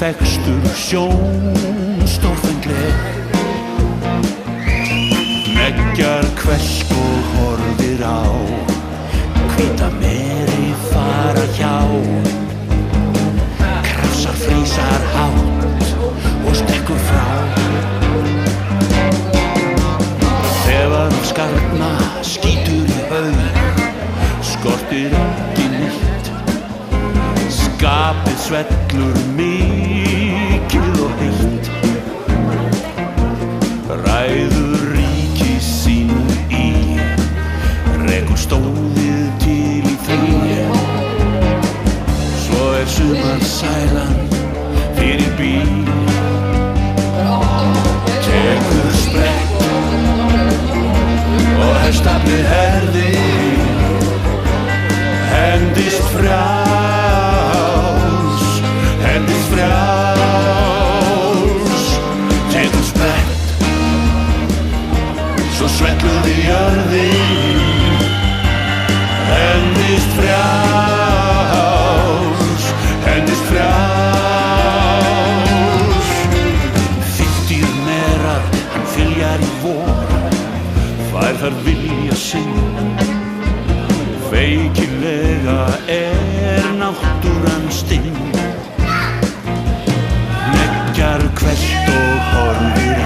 þekstur sjón stórfengleg. Hneggjar hversk og horfir á hvíta meri fara hjá. Krafsar frísar hátt og stekkur frá. Þegar skarna skítur í haug, skortir ekki neitt. Skapið svellur mikið og heitt. Ræður ríki sínu í, rekur stóðið til í frí. Svo sumarsælan fyrir bíl. Tekur sprett og hestaflið herðir, hendist frjáls, hendist frjáls. Tekur sprett, svo svellur í jörðin, hendist frjáls, hendist frjáls. Fyttir merar hann fyljar í vor, fær þar vilja sinn. Feikilega náttúran stinn. Hneggjar hvert og horfir á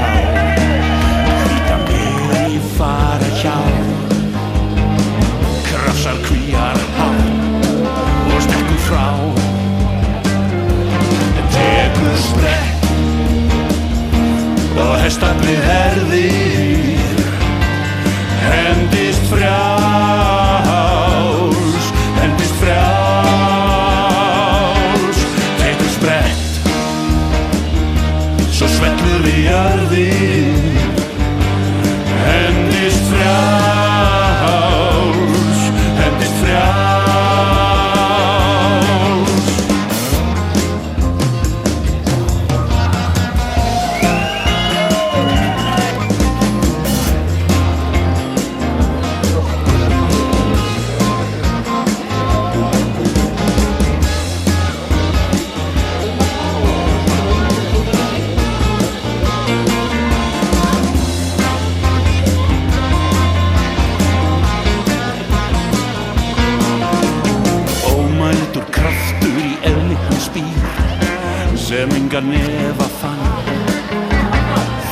hvíta meri fara hjá. Krafsar kvíar hátt og stekkur frá. Tekur sprett og hestaflið herðir, hendist frjáls, hendist frjáls. Tekur sprett, svo svellur í jörðin, hendist frjáls, hendist frjáls. Sem engan efa fann,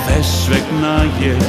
þess vegna ég